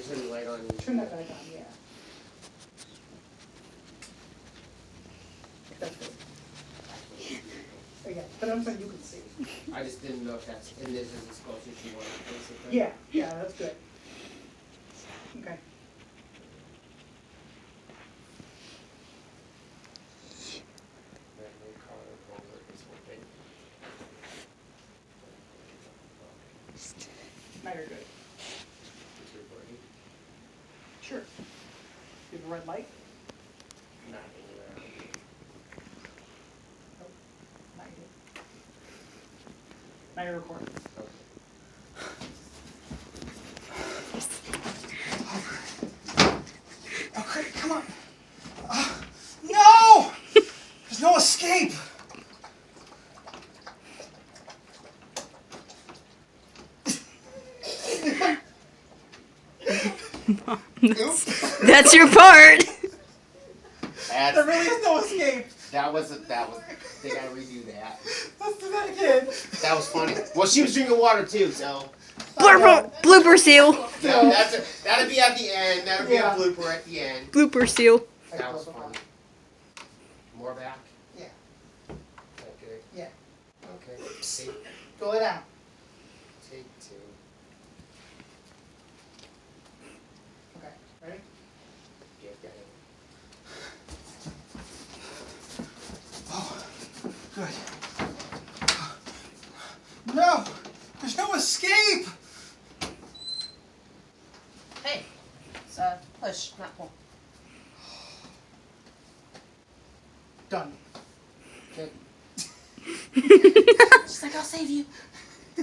turn the light on. Turn that back on, yeah. That's good. Okay, but I'm saying you can see. I just didn't know if that's, and this is as close as you want to place it. Yeah, yeah, that's good. Okay. Now you're good. Sure. You have a red light? Not anywhere. Nope. Not yet. Now you're recording. Okay, come on. No! There's no escape! That's your part. There really is no escape. That was. They gotta redo that. Let's do that again. That was funny. Well, she was drinking water too, so. Blooper seal. Yeah, that'll be at the end. That'll be a blooper at the end. Blooper seal. That was funny. More back? Yeah. Okay. Yeah. Okay. See. Go lay down. Take 2. Okay, ready? Get that. Oh, good. No! There's no escape! Hey, it's push, not pull. Done. Okay. She's like, I'll save you. I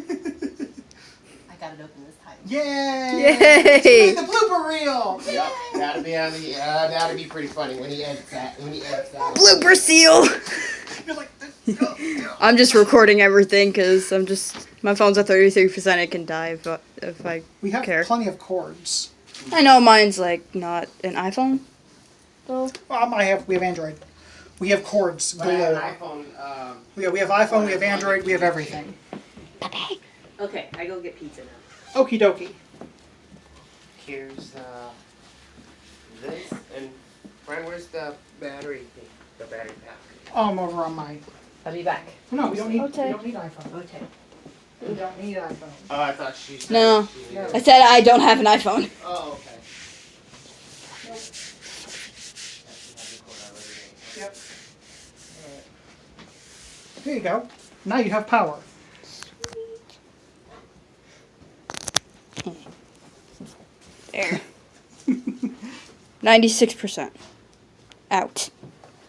got it open this time. Yay! Yay! The blooper reel! Yep. That'll be on the. That'll be pretty funny when he edits that. Blooper seal. You're like, I'm just recording everything because my phone's at 33%. It can die if I we have care. plenty of cords. I know mine's like not an iPhone, though. We have Android. We have cords But I have an galore. iPhone. We have iPhone, we have Android, we have everything. Okay, I go get pizza now. Okie dokie. Here's this, and Brian, where's the battery thing? The battery pack. Over on my. I'll be back. No, we don't need. Okay. We don't need iPhone. Okay. We don't need iPhone. Oh, I thought she said No. she needed I said I don't have an iPhone. Oh, okay. Yep. There you go. Now you have power. There. 96%. Out.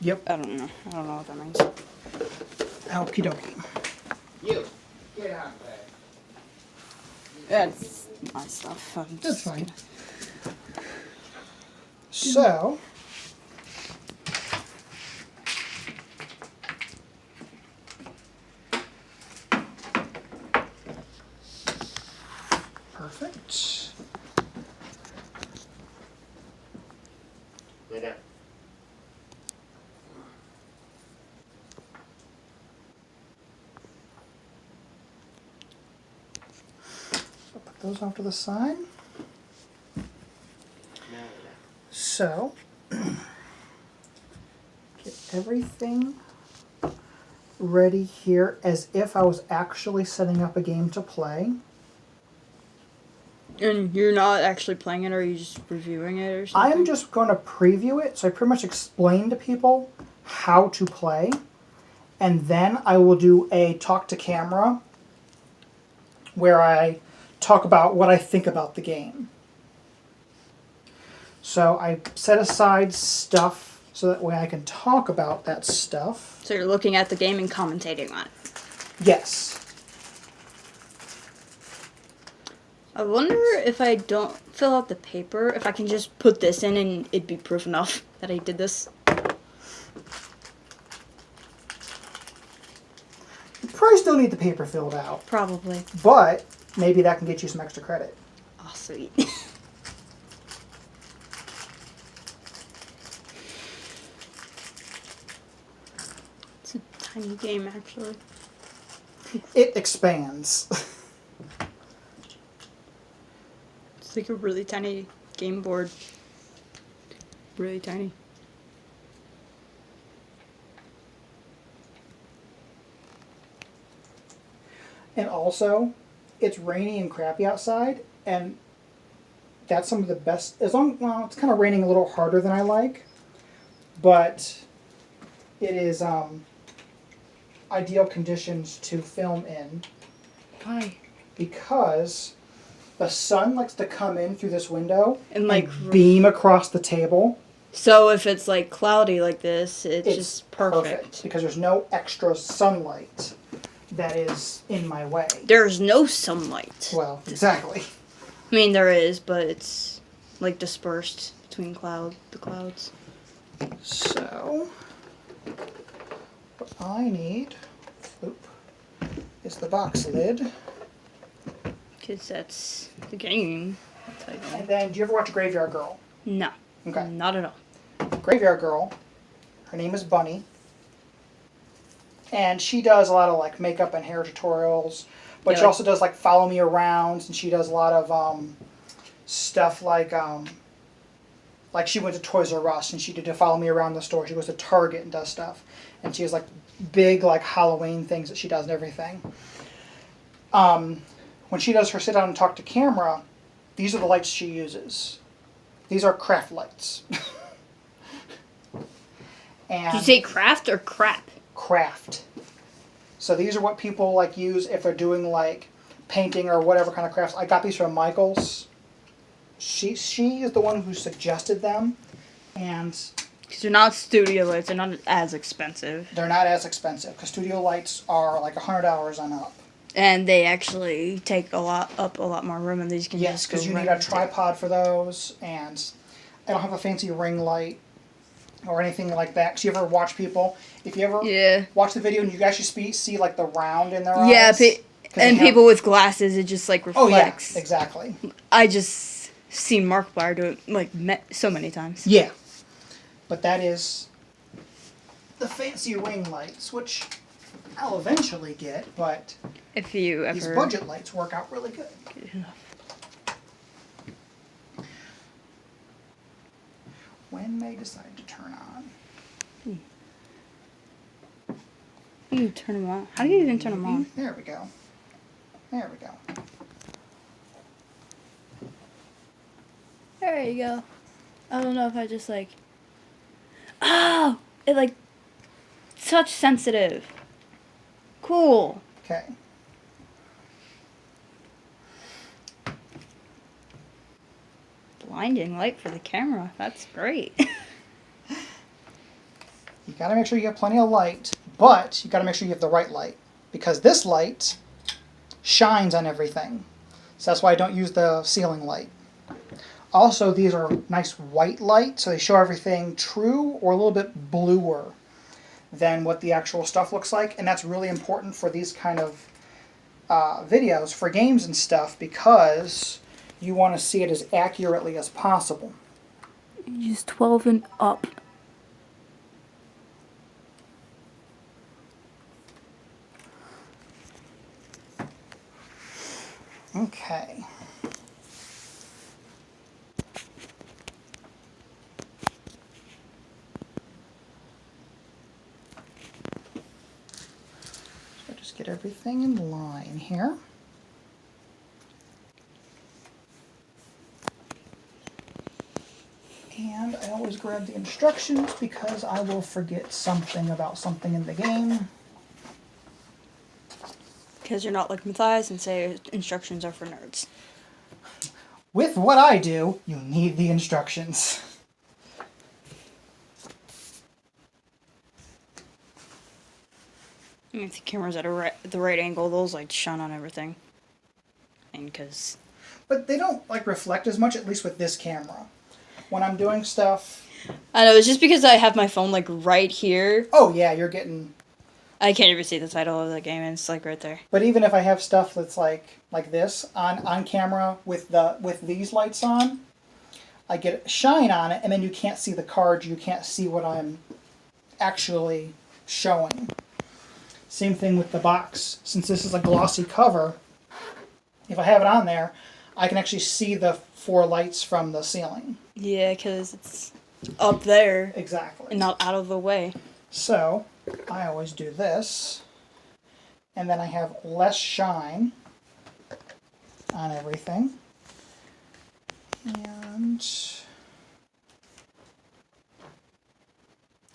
Yep. I don't know what that means. Okie dokie. You. Get out of there. That's my stuff. That's fine. So. Perfect. Lay down. Put those off to the side. Now lay down. So, get everything ready here as if I was actually setting up a game to play. And you're not actually playing it, or are you just reviewing it or I something? am just going to preview it, so I pretty much explain to people how to play, and then I will do a talk to camera where I talk about what I think about the game. So I set aside stuff so that way I can talk about that stuff. So you're looking at the game and commentating on it. Yes. I wonder if I don't fill out the paper, if I can just put this in and it'd be proof enough that I did this. You probably still need the paper filled out, Probably. but maybe that can get you some extra credit. Oh, sweet. It's a tiny game, actually. It expands. It's like a really tiny game board. Really tiny. And also, it's rainy and crappy outside, and that's some of the best. Well, it's kind of raining a little harder than I like, but it is ideal conditions to film in. Why? Because the sun likes to come in through this window And like beam across the table. So if it's like cloudy like this, it's just perfect. because there's no extra sunlight that is in my way. There's no sunlight. Well, exactly. I mean, there is, but it's like dispersed between the clouds. So, what I need is the box lid. Because that's the game title. And then, do you ever watch Graveyard Girl? No. Okay. Not at all. Graveyard Girl, her name is Bunny. And she does a lot of like makeup and hair tutorials, but Yeah, she also does like follow me arounds, and she does a lot of stuff like she went to Toys R Us and she did to follow me around the store. She goes to Target and does stuff, and she has like big like Halloween things that she does and everything. When she does her sit down and talk to camera, these are the lights she uses. These are craft lights. And Did you say craft or crap? craft. So these are what people like use if they're doing like painting or whatever kind of crafts. I got these from Michael's. She is the one who suggested them, and Because they're not studio lights. They're not as expensive. they're not as expensive because studio lights are like $100 and up. And they actually take a lot more room, and these can Yes, just go because you right need a into- tripod for those, and I don't have a fancy ring light or anything like that. Because you ever watch people, if you ever Yeah. watch the video and you actually see like the round in their Yeah, eyes. 'Cause they have- people with glasses, it just like Oh yeah, reflects. exactly. I just seen Markiplier do it like so many times. Yeah, but that is the fancy ring lights, which I'll eventually get, but If you ever these budget lights work out really good. get enough. When they decide to turn on. You turn them on. How do you even turn them on? There we go. There we go. There you go. I don't know if I just like. Oh, it like touch sensitive. Cool. Okay. Blinding light for the camera. That's great. You gotta make sure you have plenty of light, but you gotta make sure you have the right light. Because this light shines on everything. So that's why I don't use the ceiling light. Also, these are nice white light, so they show everything true or a little bit bluer than what the actual stuff looks like. And that's really important for these kind of videos, for games and stuff, because you want to see it as accurately as possible. Use 12 and up. Okay. So just get everything in line here. And I always grab the instructions because I will forget something about something in the game. Because you're not like Matthias and say instructions are for nerds. With what I do, you need the instructions. I mean, if the camera's at the right angle, those lights shine on everything. And because... But they don't like reflect as much, at least with this camera. When I'm doing stuff... I know, it's just because I have my phone like right here. Oh yeah, you're getting... I can't even see the title of the game, and it's like right there. But even if I have stuff that's like this on camera with these lights on, I get a shine on it, and then you can't see the cards, you can't see what I'm actually showing. Same thing with the box. Since this is a glossy cover, if I have it on there, I can actually see the 4 lights from the ceiling. Yeah, because it's up there Exactly. and not out of the way. So, I always do this, and then I have less shine on everything. And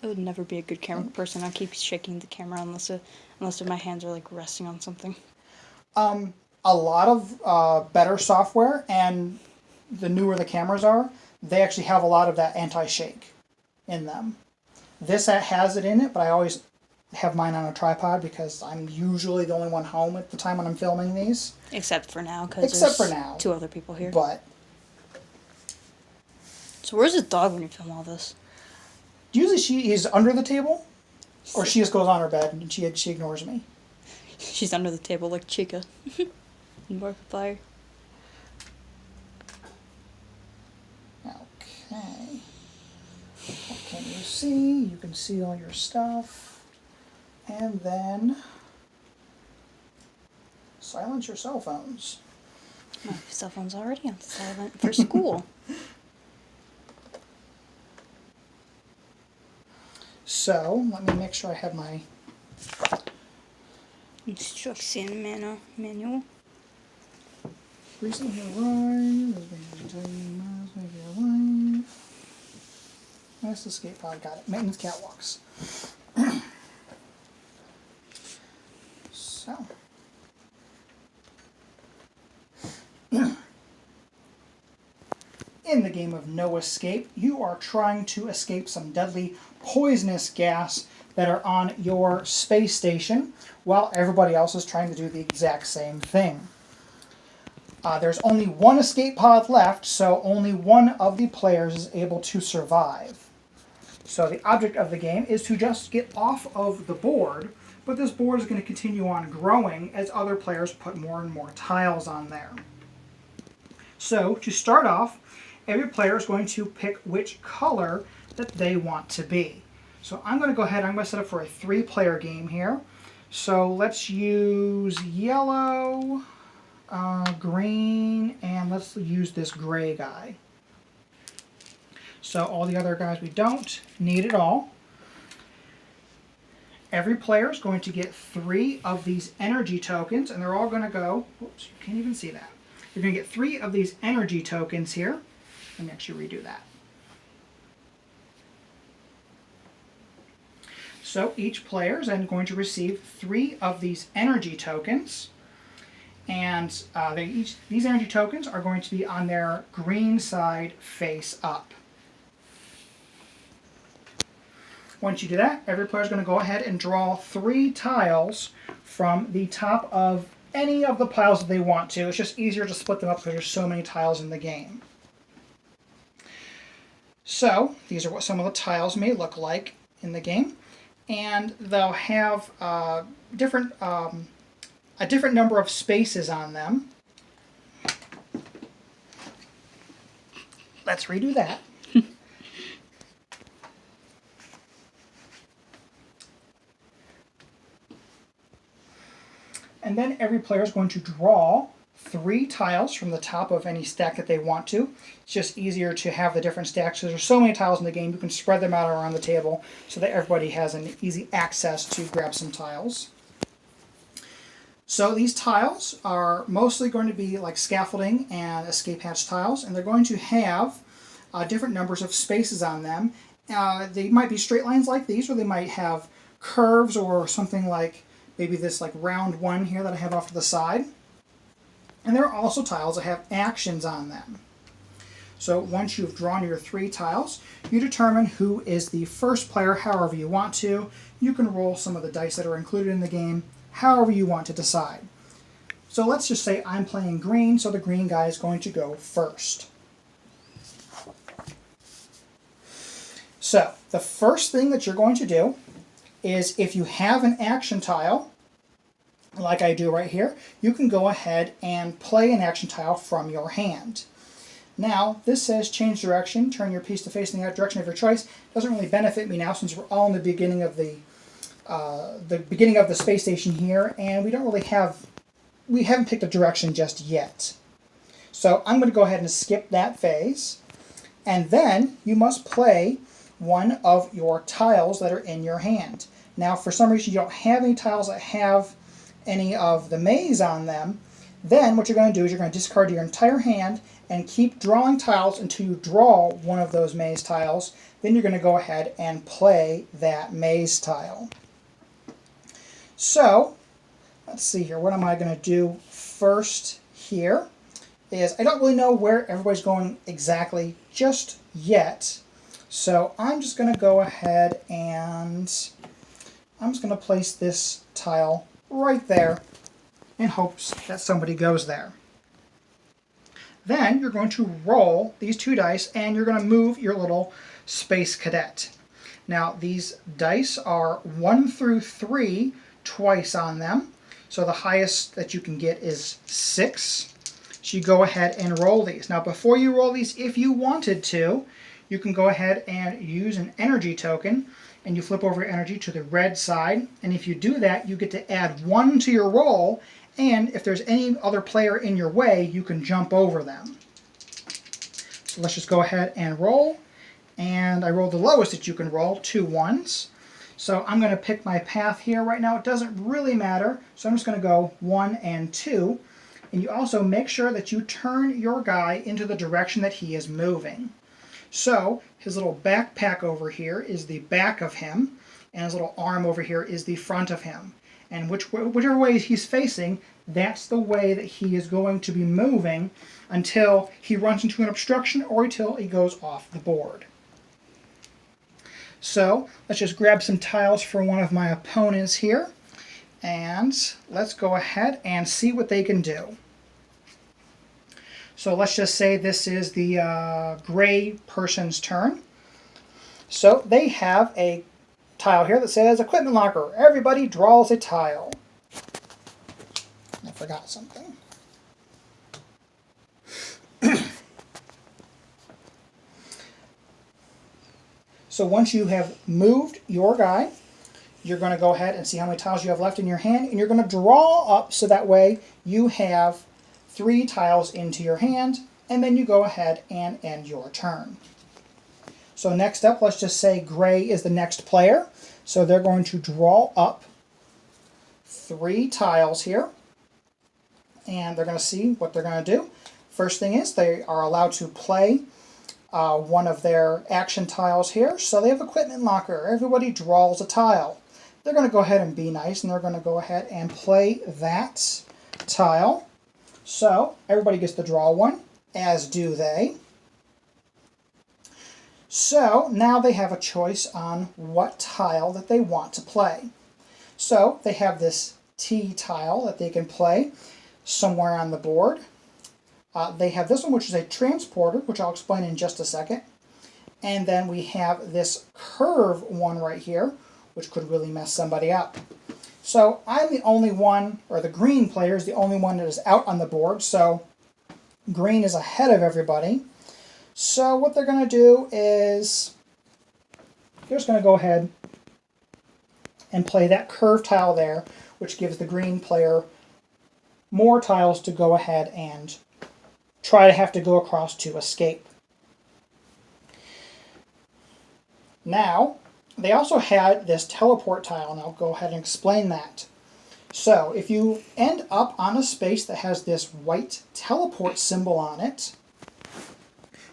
I would never be a good camera person. I keep shaking the camera unless my hands are like resting on something. a lot of better software, and the newer the cameras are, they actually have a lot of that anti-shake in them. This has it in it, but I always have mine on a tripod because I'm usually the only one home at the time when I'm filming these. Except for now, because Except for now. 2 other people here. But So where's the dog when you film all this? usually she is under the table, or she just goes on her bed and she ignores me. She's under the table like Chica. In Markiplier. Okay. What can you see? You can see all your stuff. And then silence your cell phones. My cell phone's already on silent for school. So, let me make sure I have my... Instruction manual. Recently arrived. Nice escape pod. Got it. Maintenance catwalks. So. In the game of No Escape, you are trying to escape some deadly poisonous gas that are on your space station, while everybody else is trying to do the exact same thing. There's only one escape pod left, so only one of the players is able to survive. So the object of the game is to just get off of the board, but this board is going to continue on growing as other players put more and more tiles on there. So to start off, every player is going to pick which color that they want to be. So I'm going to go ahead, I'm going to set up for a 3-player game here. So let's use yellow, green, and let's use this gray guy. So all the other guys we don't need at all. Every player is going to get 3 of these energy tokens, and they're all going to go, whoops, you can't even see that. You're going to get 3 of these energy tokens here. Let me actually redo that. So each player is then going to receive 3 of these energy tokens. And these energy tokens are going to be on their green side face up. Once you do that, every player is going to go ahead and draw 3 tiles from the top of any of the piles that they want to. It's just easier to split them up because there's so many tiles in the game. So these are what some of the tiles may look like in the game. And they'll have a different number of spaces on them. Let's redo that. And then every player is going to draw 3 tiles from the top of any stack that they want to. It's just easier to have the different stacks because there's so many tiles in the game. You can spread them out around the table so that everybody has an easy access to grab some tiles. So these tiles are mostly going to be like scaffolding and escape hatch tiles, and they're going to have different numbers of spaces on them. They might be straight lines like these, or they might have curves or something like maybe this like round one here that I have off to the side. And there are also tiles that have actions on them. So once you've drawn your 3 tiles, you determine who is the first player however you want to. You can roll some of the dice that are included in the game however you want to decide. So let's just say I'm playing green, so the green guy is going to go first. So the first thing that you're going to do is if you have an action tile, like I do right here, you can go ahead and play an action tile from your hand. Now, this says change direction, turn your piece to face in the direction of your choice. Doesn't really benefit me now since we're all in the beginning of the space station here, and we haven't picked a direction just yet. So I'm going to go ahead and skip that phase. And then you must play one of your tiles that are in your hand. Now, for some reason you don't have any tiles that have any of the maze on them, then what you're going to do is you're going to discard your entire hand and keep drawing tiles until you draw one of those maze tiles. Then you're going to go ahead and play that maze tile. So, let's see here. What am I going to do first here is I don't really know where everybody's going exactly just yet. So I'm just going to go ahead and I'm just going to place this tile right there in hopes that somebody goes there. Then you're going to roll these 2 dice and you're going to move your little space cadet. Now these dice are 1 through 3 twice on them. So the highest that you can get is 6. So you go ahead and roll these. Now before you roll these, if you wanted to, you can go ahead and use an energy token and you flip over your energy to the red side. And if you do that, you get to add 1 to your roll. And if there's any other player in your way, you can jump over them. So let's just go ahead and roll. And I rolled the lowest that you can roll, 2 1s. So I'm going to pick my path here right now. It doesn't really matter. So I'm just going to go 1 and 2. And you also make sure that you turn your guy into the direction that he is moving. So his little backpack over here is the back of him. And his little arm over here is the front of him. And whichever way he's facing, that's the way that he is going to be moving until he runs into an obstruction or until he goes off the board. So let's just grab some tiles for one of my opponents here. And let's go ahead and see what they can do. So let's just say this is the gray person's turn. So they have a tile here that says equipment locker. Everybody draws a tile. I forgot something. So once you have moved your guy, you're going to go ahead and see how many tiles you have left in your hand, and you're going to draw up so that way you have 3 tiles into your hand, and then you go ahead and end your turn. So next up, let's just say gray is the next player. So they're going to draw up 3 tiles here, and they're going to see what they're going to do. First thing is they are allowed to play one of their action tiles here. So they have equipment locker. Everybody draws a tile. They're going to go ahead and be nice, and they're going to go ahead and play that tile. So everybody gets to draw one, as do they. So now they have a choice on what tile that they want to play. So they have this T tile that they can play somewhere on the board. They have this one, which is a transporter, which I'll explain in just a second. And then we have this curve one right here, which could really mess somebody up. So I'm the only one, or the green player is the only one that is out on the board, so green is ahead of everybody. So what they're going to do is they're just going to go ahead and play that curve tile there, which gives the green player more tiles to go ahead and try to have to go across to escape. Now, they also had this teleport tile, and I'll go ahead and explain that. So, if you end up on a space that has this white teleport symbol on it,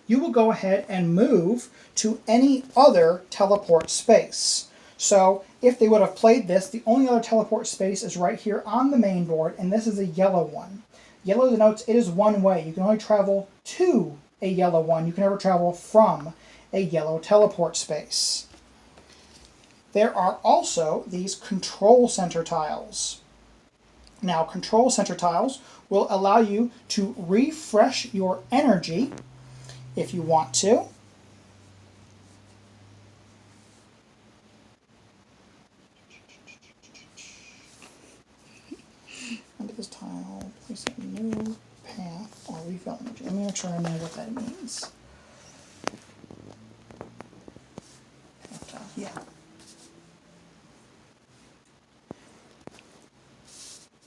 you will go ahead and move to any other teleport space. So, if they would have played this, the only other teleport space is right here on the main board, and this is a yellow one. Yellow denotes it is one way. You can only travel to a yellow one. You can never travel from a yellow teleport space. There are also these control center tiles. Now, control center tiles will allow you to refresh your energy if you want to. Under this tile, place a new path or refill energy. Let me make sure I know what that means. Path tile, yeah.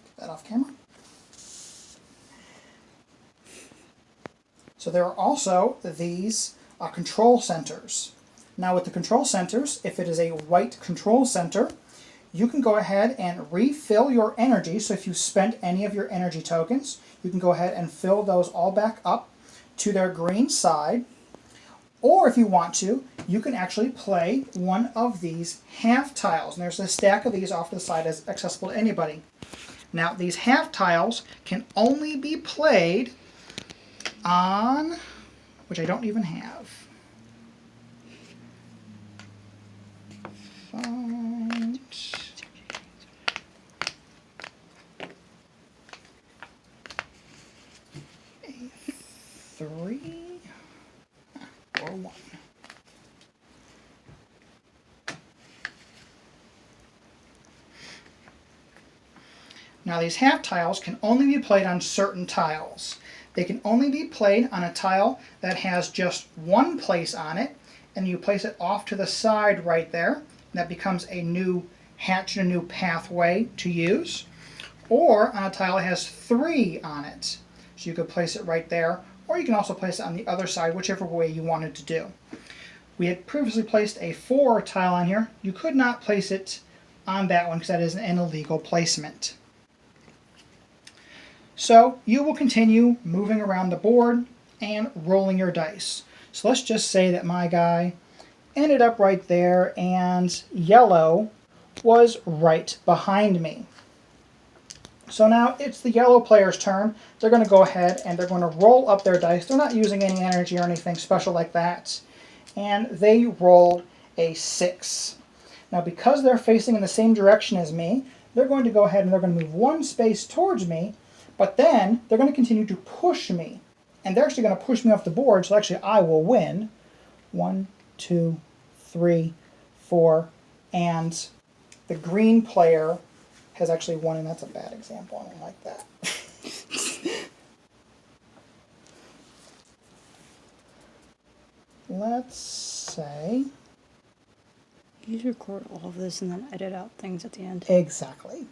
Get that off camera. So there are also these control centers. Now with the control centers, if it is a white control center, you can go ahead and refill your energy. So if you spent any of your energy tokens, you can go ahead and fill those all back up to their green side. Or if you want to, you can actually play one of these half tiles. And there's a stack of these off to the side as accessible to anybody. Now these half tiles can only be played on, which I don't even have. Find a 3 or 1. Now these half tiles can only be played on certain tiles. They can only be played on a tile that has just one place on it, and you place it off to the side right there, and that becomes a new hatch and a new pathway to use. Or on a tile that has 3 on it. So you could place it right there, or you can also place it on the other side, whichever way you wanted to do. We had previously placed a 4 tile on here. You could not place it on that one because that is an illegal placement. So you will continue moving around the board and rolling your dice. So let's just say that my guy ended up right there and yellow was right behind me. So now it's the yellow player's turn. They're going to go ahead and they're going to roll up their dice. They're not using any energy or anything special like that. And they rolled a 6. Now because they're facing in the same direction as me, they're going to go ahead and they're going to move one space towards me, but then they're going to continue to push me. And they're actually going to push me off the board, so actually I will win. 1, 2, 3, 4, and the green player has actually won, and that's a bad example. I don't like that. Let's say... You just record all of this and then edit out things at the end. Exactly.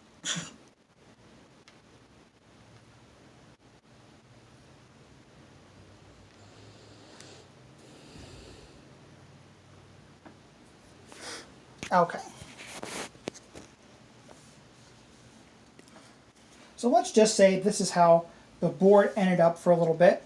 Okay. So let's just say this is how the board ended up for a little bit.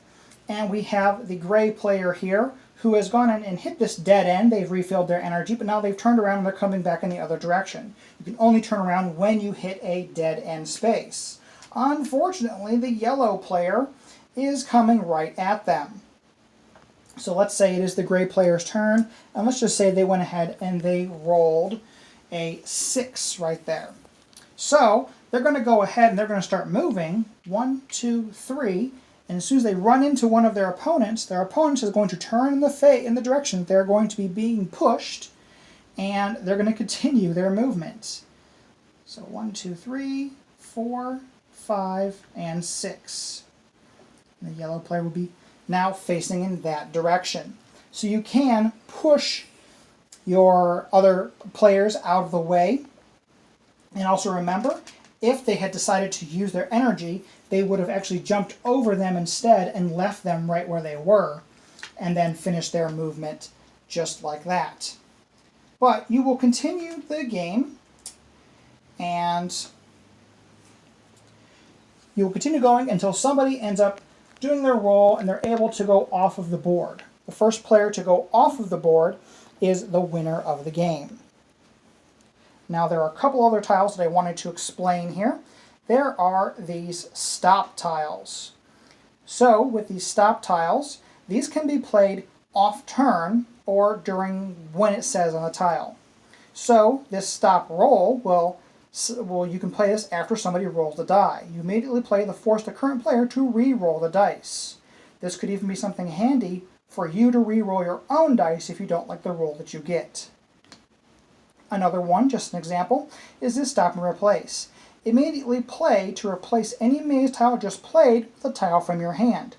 And we have the gray player here who has gone in and hit this dead end. They've refilled their energy, but now they've turned around and they're coming back in the other direction. You can only turn around when you hit a dead end space. Unfortunately, the yellow player is coming right at them. So let's say it is the gray player's turn, and let's just say they went ahead and they rolled a 6 right there. So they're going to go ahead and they're going to start moving. 1, 2, 3. And as soon as they run into one of their opponent is going to turn in the direction that they're going to be being pushed, and they're going to continue their movement. So 1, 2, 3, 4, 5, and 6. And the yellow player will be now facing in that direction. So you can push your other players out of the way. And also remember, if they had decided to use their energy, they would have actually jumped over them instead and left them right where they were, and then finished their movement just like that. But you will continue the game, and you will continue going until somebody ends up doing their roll and they're able to go off of the board. The first player to go off of the board is the winner of the game. Now there are a couple other tiles that I wanted to explain here. There are these stop tiles. So with these stop tiles, these can be played off turn or during when it says on the tile. So this stop roll you can play this after somebody rolls the die. You immediately play to force the current player to re-roll the dice. This could even be something handy for you to re-roll your own dice if you don't like the roll that you get. Another one, just an example, is this stop and replace. Immediately play to replace any maze tile just played with a tile from your hand.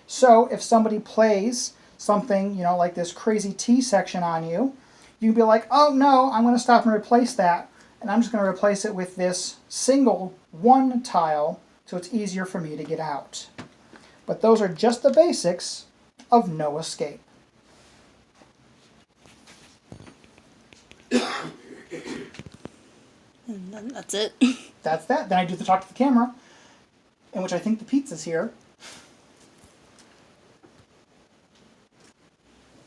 So if somebody plays something, like this crazy T section on you, you'd be like, oh no, I'm going to stop and replace that. And I'm just going to replace it with this single 1 tile so it's easier for me to get out. But those are just the basics of no escape. And then that's it. That's that. Then I do the talk to the camera, in which I think the pizza's here.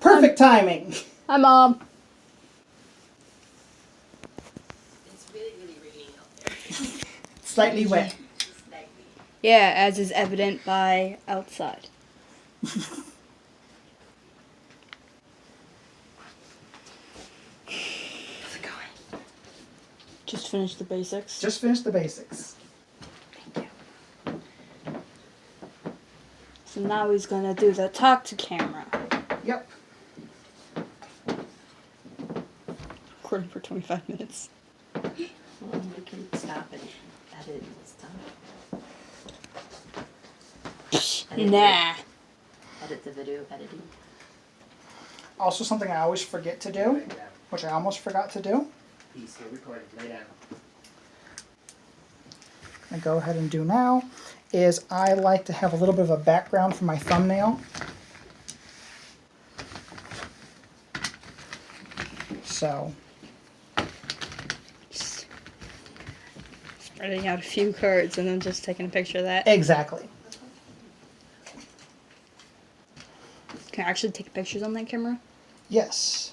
Perfect timing! Hi, Mom. It's really, really raining out there. Slightly wet. Slightly. Yeah, as is evident by outside. How's it going? Just finish the basics. Just finished the basics. Thank you. So now he's gonna do the talk to camera. Yep. Recording for 25 minutes. Well, we can stop and edit and stuff. Edit Nah. Edit the video editing. Also, something I always forget to do, which I almost forgot to do, Peace, you're recording. Lay down. I go ahead and do now, is I like to have a little bit of a background for my thumbnail. So, Spreading out a few cards and then just taking a picture of that. exactly. Can I actually take pictures on that camera? Yes.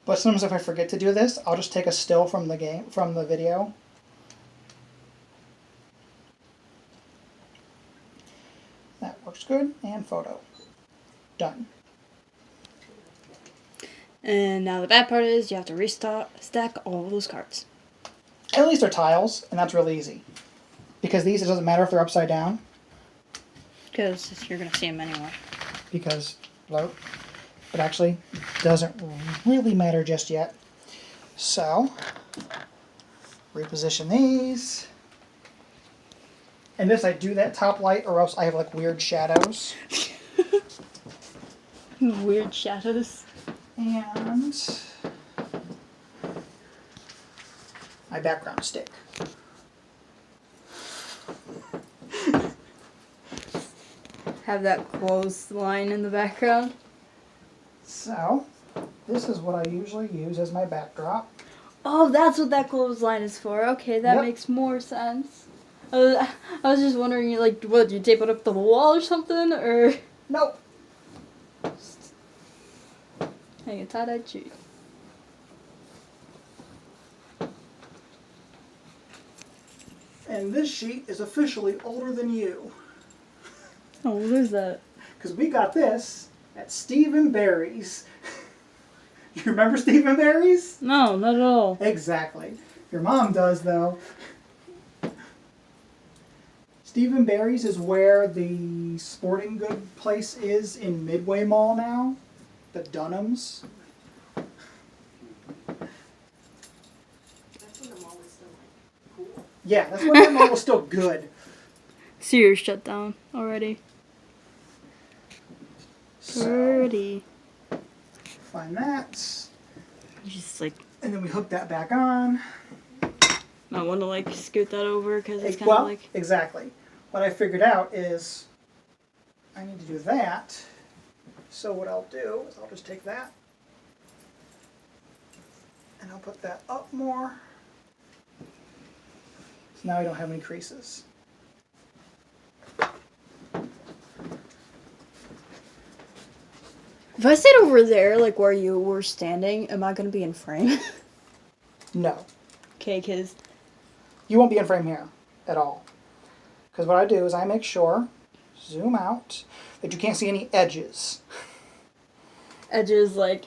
But sometimes if I forget to do this, I'll just take a still from the video. That works good. And photo. Done. And now the bad part is you have to stack all of those cards. At least they're tiles, and that's really easy. Because these, it doesn't matter if they're upside down, Because you're going to see them anyway. because, well, it actually doesn't really matter just yet. So, reposition these. And this, I do that top light, or else I have like weird shadows. Weird shadows. And my background stick. Have that closed line in the background. So, this is what I usually use as my backdrop. Oh, that's what that clothesline is for. Okay, that Yep. makes more sense. I was just wondering, like, what, do you tape it up to the wall or something? Or Nope. hang a tie-dye cheek. And this sheet is officially older than you. Oh, what is that? Because we got this at Steve & Barry's. You remember Steve & Barry's? No, not at all. Exactly. Your mom does, though. Steve & Barry's is where the sporting good place is in Midway Mall now. The Dunhams. That's when the mall was still like cool. Yeah, that's when that mall was still good. Sears shut down already. So, Pretty. find that. Just like, And then we hook that back on. I want to like scoot that over because it's kind Well, of like. exactly. What I figured out is I need to do that. So what I'll do is I'll just take that and I'll put that up more. So now I don't have any creases. If I stayed over there, like where you were standing, am I gonna be in frame? No. Okay, because You won't be in frame here at all. Because what I do is I make sure, zoom out, that you can't see any edges. edges like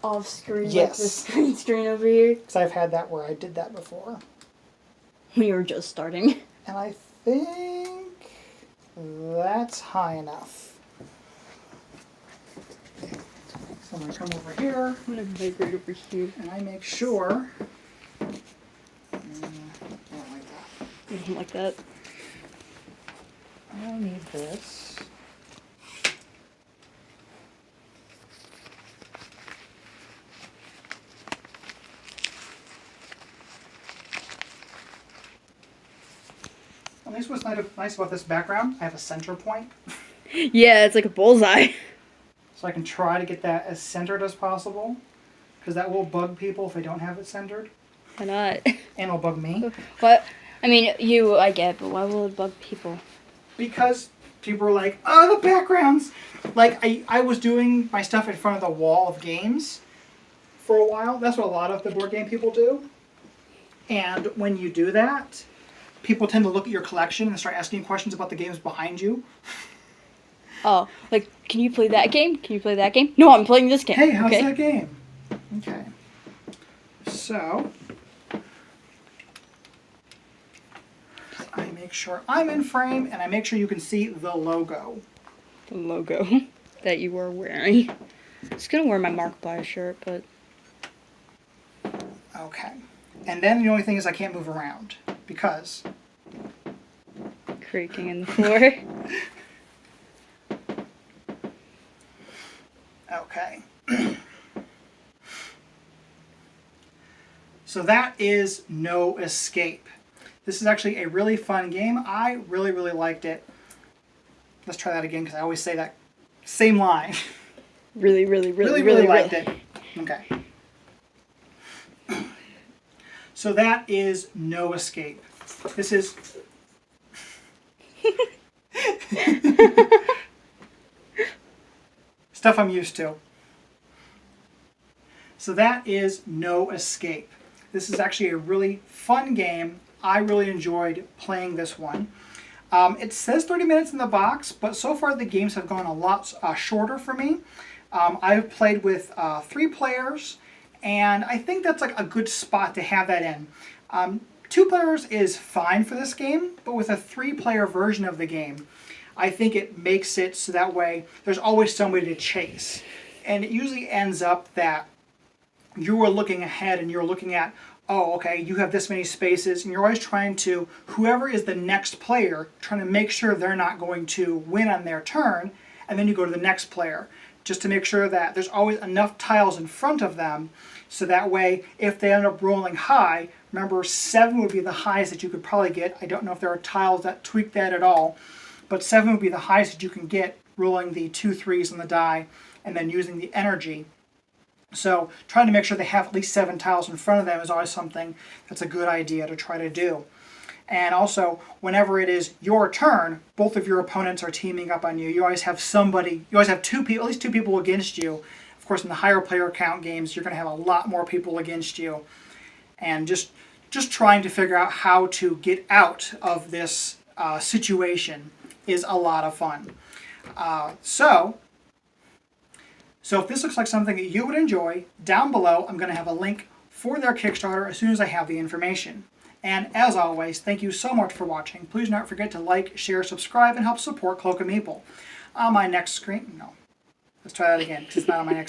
off screen, like Yes. this green screen over here. Because I've had that where I did that before. We were just starting. And I think that's high enough. So I'm going to come over here I'm gonna migrate over here. and I make sure. I don't like that. I don't like that. I don't need this. At least what's nice about this background, I have a center point. Yeah, it's like a bullseye. So I can try to get that as centered as possible, because that will bug people if they don't have it centered, Why not? and it'll bug me. What? I mean, you, I get, but why will it bug people? Because people are like, oh, the backgrounds. Like, I was doing my stuff in front of the wall of games for a while. That's what a lot of the board game people do. And when you do that, people tend to look at your collection and start asking questions about the games behind you. Oh, like, can you play that game? Can you play that game? No, I'm playing this game. Hey, how's okay. that game? Okay. So, I make sure I'm in frame, and I make sure you can see the logo. The logo that you are wearing. I was gonna wear my Markiplier shirt, but Okay. And then the only thing is I can't move around, because creaking in the floor. okay. So that is No Escape. This is actually a really fun game. I really, really liked it. Let's try that again, because I always say that same line. Really liked it. Okay. So that is No Escape. This is... stuff I'm used to. So that is No Escape. This is actually a really fun game. I really enjoyed playing this one. It says 30 minutes in the box, but so far the games have gone a lot shorter for me. I've played with 3 players, and I think that's like a good spot to have that in. 2 players is fine for this game, but with a 3-player version of the game, I think it makes it so that way there's always somebody to chase. And it usually ends up that you are looking ahead and you're looking at, oh, okay, you have this many spaces, and you're always trying to, whoever is the next player, trying to make sure they're not going to win on their turn, and then you go to the next player, just to make sure that there's always enough tiles in front of them, so that way, if they end up rolling high, remember 7 would be the highest that you could probably get. I don't know if there are tiles that tweak that at all, but 7 would be the highest that you can get, rolling the 2 3s on the die, and then using the energy. So trying to make sure they have at least 7 tiles in front of them is always something that's a good idea to try to do. And also, whenever it is your turn, both of your opponents are teaming up on you. You always have somebody, you always have 2 people, at least 2 people against you. Of course, in the higher player count games, you're going to have a lot more people against you. And just trying to figure out how to get out of this situation is a lot of fun. So if this looks like something that you would enjoy, down below I'm going to have a link for their Kickstarter as soon as I have the information. And as always, thank you so much for watching. Please do not forget to like, share, subscribe, and help support Cloak and Meeple. On my next screen, no. Let's try that again, because it's not on my next screen.